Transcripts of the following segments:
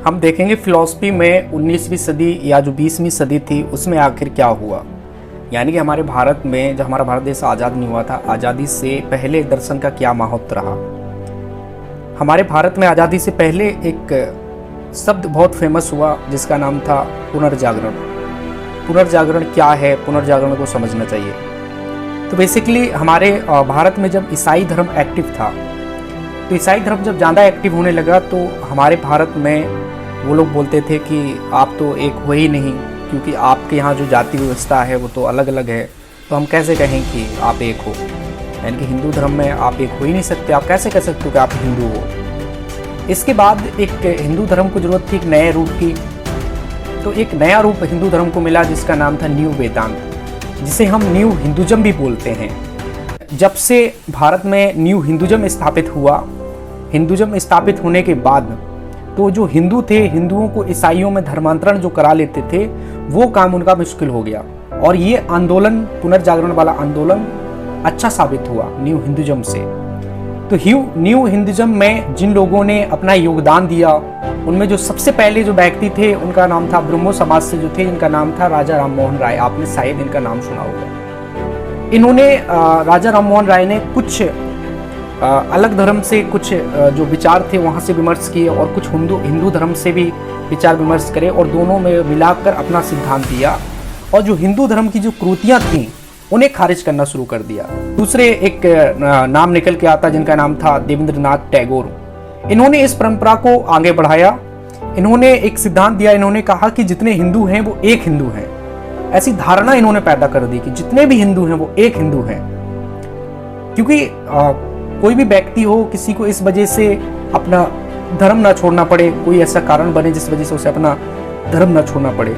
हम देखेंगे फिलॉसफी में 19वीं सदी या जो 20वीं सदी थी उसमें आखिर क्या हुआ। यानी कि हमारे भारत में जब हमारा भारत देश आज़ाद नहीं हुआ था, आज़ादी से पहले दर्शन का क्या महत्व रहा। हमारे भारत में आज़ादी से पहले एक शब्द बहुत फेमस हुआ जिसका नाम था पुनर्जागरण। पुनर्जागरण क्या है, पुनर्जागरण को समझना चाहिए। तो बेसिकली हमारे भारत में जब ईसाई धर्म एक्टिव था, तो ईसाई धर्म जब ज़्यादा एक्टिव होने लगा तो हमारे भारत में वो लोग बोलते थे कि आप तो एक हो ही नहीं, क्योंकि आपके यहाँ जो जाति व्यवस्था है वो तो अलग अलग है, तो हम कैसे कहें कि आप एक हो। यानी कि हिंदू धर्म में आप एक हो ही नहीं सकते, आप कैसे कह सकते हो कि आप हिंदू हो। इसके बाद एक हिंदू धर्म को ज़रूरत थी एक नए रूप की, तो एक नया रूप हिंदू धर्म को मिला जिसका नाम था न्यू वेदांत, जिसे हम न्यू हिंदुज़म भी बोलते हैं। जब से भारत में न्यू हिंदुज़म स्थापित हुआ, हिंदुज़म स्थापित होने के बाद तो जो हिंदू थे, हिंदुओं को ईसाइयों में धर्मांतरण जो करा लेते थे, वो काम उनका मुश्किल हो गया। और ये आंदोलन, पुनर्जागरण वाला आंदोलन अच्छा साबित हुआ न्यू हिंदुज़म से। तो न्यू हिंदुज़म में जिन लोगों ने अपना योगदान दिया, उनमें जो सबसे पहले जो व्यक्ति थे उनका नाम था, ब्रह्मो समाज से जो थे, इनका नाम था राजा राम मोहन राय। आपने शायद इनका नाम सुना होगा। इन्होंने राजा राम मोहन राय ने कुछ अलग धर्म से कुछ जो विचार थे वहाँ से विमर्श किए और कुछ हिंदू धर्म से भी विचार विमर्श करे और दोनों में मिलाकर अपना सिद्धांत दिया, और जो हिंदू धर्म की जो कृतियाँ थीं उन्हें खारिज करना शुरू कर दिया। दूसरे एक नाम निकल के आता जिनका नाम था देवेंद्रनाथ टैगोर। इन्होंने इस परंपरा को आगे बढ़ाया। इन्होंने एक सिद्धांत दिया, इन्होंने कहा कि जितने हिंदू हैं वो एक हिंदू हैं। ऐसी धारणा इन्होंने पैदा कर दी कि जितने भी हिंदू हैं वो एक हिंदू हैं। क्योंकि कोई भी व्यक्ति हो, किसी को इस वजह से अपना धर्म ना छोड़ना पड़े, कोई ऐसा कारण बने जिस वजह से उसे अपना धर्म ना छोड़ना पड़े।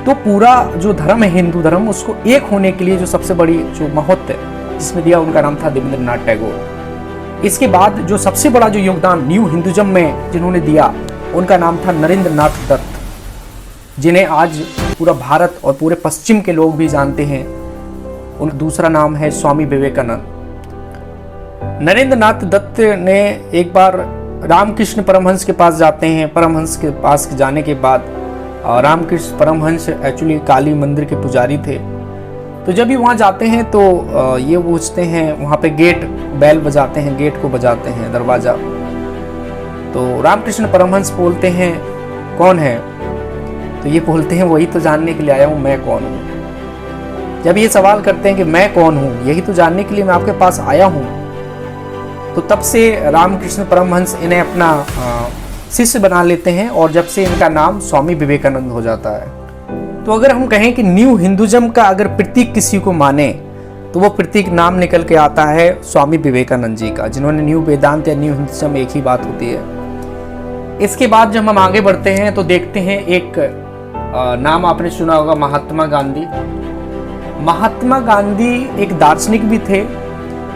तो पूरा जो धर्म है हिंदू धर्म, उसको एक होने के लिए जो सबसे बड़ी जो महत्व है जिसमें दिया, उनका नाम था देवेंद्रनाथ टैगोर। इसके बाद जो सबसे बड़ा जो योगदान न्यू हिंदुज़म में जिन्होंने दिया, उनका नाम था नरेंद्रनाथ दत्त, जिन्हें आज पूरा भारत और पूरे पश्चिम के लोग भी जानते हैं। उनका दूसरा नाम है स्वामी विवेकानंद। नरेंद्रनाथ दत्त ने एक बार रामकृष्ण परमहंस के पास जाते हैं। परमहंस के पास जाने के बाद रामकृष्ण परमहंस एक्चुअली काली मंदिर के पुजारी थे। तो जब भी वहाँ जाते हैं तो ये पूछते हैं, वहाँ पे गेट बेल बजाते हैं, गेट को बजाते हैं, दरवाज़ा। तो रामकृष्ण परमहंस बोलते हैं कौन है? तो ये बोलते हैं वही तो जानने के लिए आया हूँ, मैं कौन हूँ। जब ये सवाल करते हैं कि मैं कौन हूँ, यही तो जानने के लिए मैं आपके पास आया हूँ, तो तब से रामकृष्ण परमहंस इन्हें अपना शिष्य बना लेते हैं और जब से इनका नाम स्वामी विवेकानंद हो जाता है। तो अगर हम कहें कि न्यू हिंदुज़म का अगर प्रतीक किसी को माने, तो वो प्रतीक नाम निकल के आता है स्वामी विवेकानंद जी का, जिन्होंने न्यू वेदांत या न्यू हिंदुज़म एक ही बात होती है। इसके बाद जब हम आगे बढ़ते हैं तो देखते हैं एक नाम आपने सुना होगा, महात्मा गांधी। महात्मा गांधी एक दार्शनिक भी थे,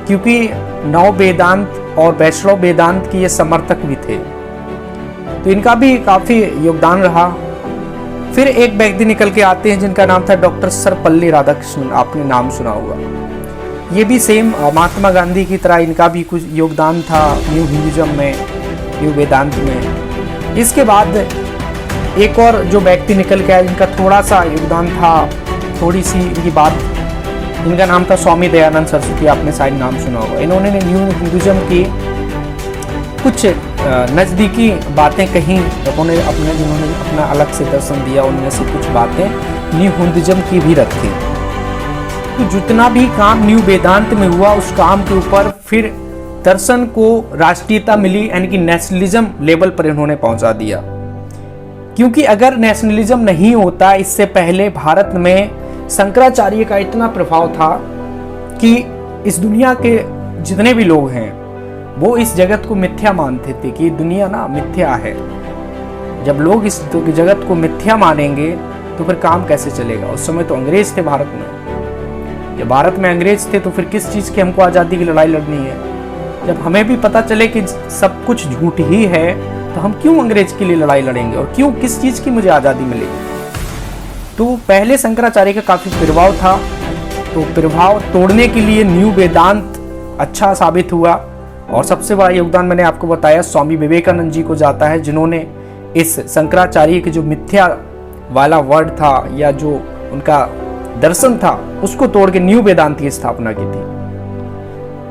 क्योंकि नव वेदांत और वैष्णव वेदांत की ये समर्थक भी थे, तो इनका भी काफ़ी योगदान रहा। फिर एक व्यक्ति निकल के आते हैं जिनका नाम था डॉक्टर सर्वपल्ली राधाकृष्णन। आपने नाम सुना होगा। ये भी सेम महात्मा गांधी की तरह इनका भी कुछ योगदान था न्यू हिंदुज़म में, न्यू वेदांत में। इसके बाद एक और जो व्यक्ति निकल के आया जिनका थोड़ा सा योगदान था, थोड़ी सी इनकी बात, इनका नाम था स्वामी दयानंद सरस्वती। आपने शायद नाम सुना होगा। इन्होंने न्यू हिंदुज़म की कुछ नज़दीकी बातें कहीं, जिन्होंने अपना अलग से दर्शन दिया, उनमें से कुछ बातें न्यू हिंदुज़म की भी रखी। तो जितना भी काम न्यू वेदांत में हुआ, उस काम के ऊपर फिर दर्शन को राष्ट्रीयता मिली, यानी कि नेशनलिज्म लेवल पर इन्होंने पहुंचा दिया। क्योंकि अगर नेशनलिज्म नहीं होता, इससे पहले भारत में शंकराचार्य का इतना प्रभाव था कि इस दुनिया के जितने भी लोग हैं वो इस जगत को मिथ्या मानते थे कि दुनिया ना मिथ्या है। जब लोग इस जगत को मिथ्या मानेंगे तो फिर काम कैसे चलेगा। उस समय तो अंग्रेज थे भारत में। जब भारत में अंग्रेज थे तो फिर किस चीज़ की हमको आज़ादी की लड़ाई लड़नी है। जब हमें भी पता चले कि सब कुछ झूठ ही है, तो हम क्यों अंग्रेज के लिए लड़ाई लड़ेंगे और क्यों, किस चीज़ की मुझे आज़ादी मिलेगी। तो पहले शंकराचार्य का काफ़ी प्रभाव था, तो प्रभाव तोड़ने के लिए न्यू वेदांत अच्छा साबित हुआ। और सबसे बड़ा योगदान मैंने आपको बताया स्वामी विवेकानंद जी को जाता है, जिन्होंने इस शंकराचार्य के जो मिथ्या वाला वर्ड था या जो उनका दर्शन था उसको तोड़ के न्यू वेदांत की स्थापना की थी।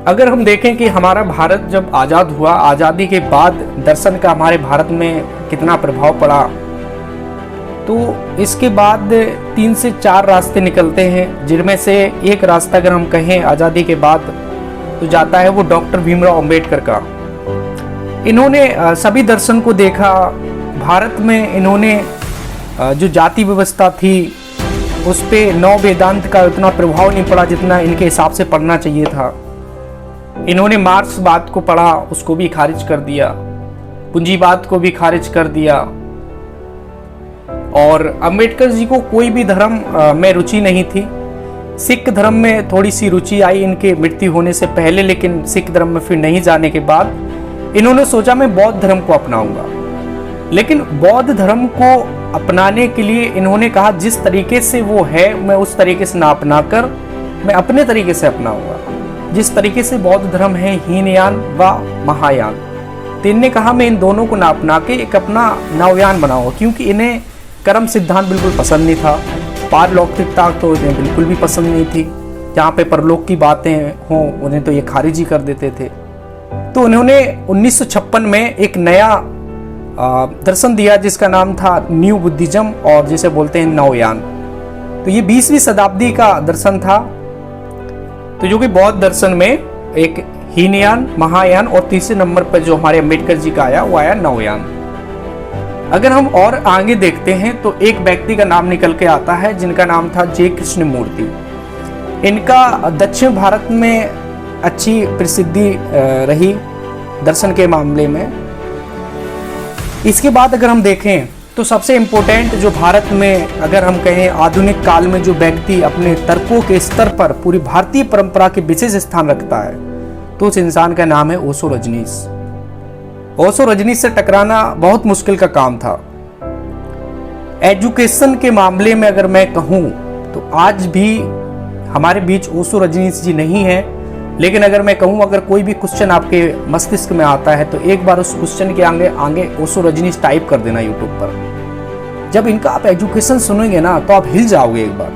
अगर हम देखें कि हमारा भारत जब आज़ाद हुआ, आज़ादी के बाद दर्शन का हमारे भारत में कितना प्रभाव पड़ा, तो इसके बाद 3 से 4 रास्ते निकलते हैं, जिनमें से एक रास्ता अगर हम कहें आज़ादी के बाद तो जाता है वो डॉक्टर भीमराव अंबेडकर का। इन्होंने सभी दर्शन को देखा। भारत में इन्होंने जो जाति व्यवस्था थी उस पे नौ वेदांत का उतना प्रभाव नहीं पड़ा जितना इनके हिसाब से पढ़ना चाहिए था। इन्होंने मार्क्सवाद को पढ़ा, उसको भी खारिज कर दिया, पूंजीवाद को भी खारिज कर दिया। और अंबेडकर जी को कोई भी धर्म में रुचि नहीं थी। सिख धर्म में थोड़ी सी रुचि आई इनके मृत्यु होने से पहले, लेकिन सिख धर्म में फिर नहीं जाने के बाद इन्होंने सोचा मैं बौद्ध धर्म को अपनाऊंगा। लेकिन बौद्ध धर्म को अपनाने के लिए इन्होंने कहा जिस तरीके से वो है मैं उस तरीके से ना अपनाकर मैं अपने तरीके से अपनाऊंगा। जिस तरीके से बौद्ध धर्म है हीनयान व महायान, तो इन्होंने कहा मैं इन दोनों को ना अपना के एक अपना नवयान बनाऊंगा, क्योंकि इन्हें कर्म सिद्धांत बिल्कुल पसंद नहीं था। पारलौकिकता तो इन्हें बिल्कुल भी पसंद नहीं थी। जहाँ पे परलोक की बातें हों उन्हें तो ये खारिज ही कर देते थे। तो उन्होंने 1956 में एक नया दर्शन दिया जिसका नाम था न्यू बुद्धिज्म, और जिसे बोलते हैं नवयान। तो ये 20वीं शताब्दी का दर्शन था। तो जो कि बौद्ध दर्शन में एक हीनयान, महायान और तीसरे नंबर पर जो हमारे अंबेडकर जी का आया वो आया नवयान। अगर हम और आगे देखते हैं तो एक व्यक्ति का नाम निकल के आता है जिनका नाम था जे कृष्णमूर्ति। इनका दक्षिण भारत में अच्छी प्रसिद्धि रही दर्शन के मामले में। इसके बाद अगर हम देखें तो सबसे इम्पोर्टेंट जो भारत में अगर हम कहें आधुनिक काल में जो व्यक्ति अपने तर्कों के स्तर पर पूरी भारतीय परंपरा के विशेष स्थान रखता है तो उस इंसान का नाम है ओशो रजनीश। ओशो रजनीश से टकराना बहुत मुश्किल का काम था। एजुकेशन के मामले में अगर मैं कहूँ तो आज भी हमारे बीच ओशो रजनीश जी नहीं है, लेकिन अगर मैं कहूँ अगर कोई भी क्वेश्चन आपके मस्तिष्क में आता है तो एक बार उस क्वेश्चन के आगे ओशो रजनीश टाइप कर देना यूट्यूब पर। जब इनका आप एजुकेशन सुनेंगे ना तो आप हिल जाओगे एक बार,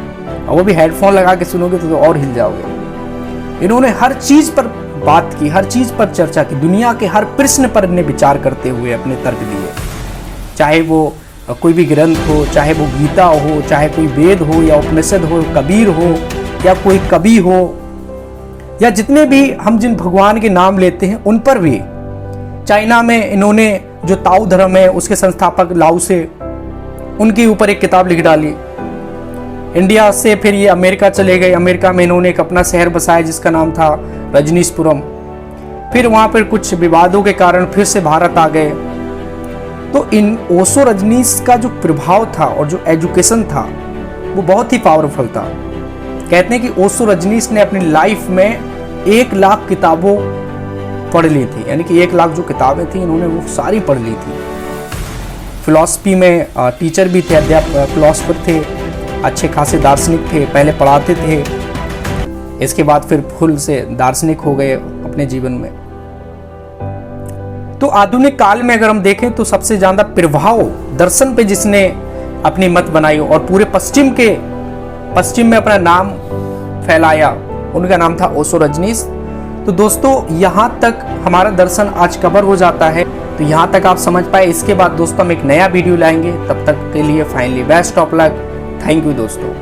और वो भी हेडफोन लगा के सुनोगे तो और हिल जाओगे। इन्होंने हर चीज पर बात की, हर चीज पर चर्चा की, दुनिया के हर प्रश्न पर इन्हें विचार करते हुए अपने तर्क दिए। चाहे वो कोई भी ग्रंथ हो, चाहे वो गीता हो, चाहे कोई वेद हो या उपनिषद हो, कबीर हो या कोई कवि हो, या जितने भी हम जिन भगवान के नाम लेते हैं उन पर भी। चाइना में इन्होंने जो ताओ धर्म है उसके संस्थापक लाओ से, उनके ऊपर एक किताब लिख डाली। इंडिया से फिर ये अमेरिका चले गए। अमेरिका में इन्होंने एक अपना शहर बसाया जिसका नाम था रजनीशपुरम। फिर वहाँ पर कुछ विवादों के कारण फिर से भारत आ गए। तो इन ओशो रजनीश का जो प्रभाव था और जो एजुकेशन था वो बहुत ही पावरफुल था। कहते हैं कि ओशो रजनीश ने अपनी लाइफ में 1 लाख किताबों पढ़ ली थी, यानी कि 1 लाख जो किताबें थी इन्होंने वो सारी पढ़ ली थी। फिलॉसफी में टीचर भी थे, अध्यापक फिलॉसफर थे, अच्छे खासे दार्शनिक थे, पहले पढ़ाते थे, इसके बाद फिर फुल से दार्शनिक हो गए अपने जीवन में। तो आधुनिक काल में अगर हम देखें तो सबसे ज्यादा प्रभाव दर्शन पे जिसने अपनी मत बनाई और पूरे पश्चिम में अपना नाम फैलाया, उनका नाम था ओशो रजनीश। तो दोस्तों यहाँ तक हमारा दर्शन आज कवर हो जाता है। तो यहाँ तक आप समझ पाए। इसके बाद दोस्तों हम एक नया वीडियो लाएंगे, तब तक के लिए finally best of luck. Thank you दोस्तों।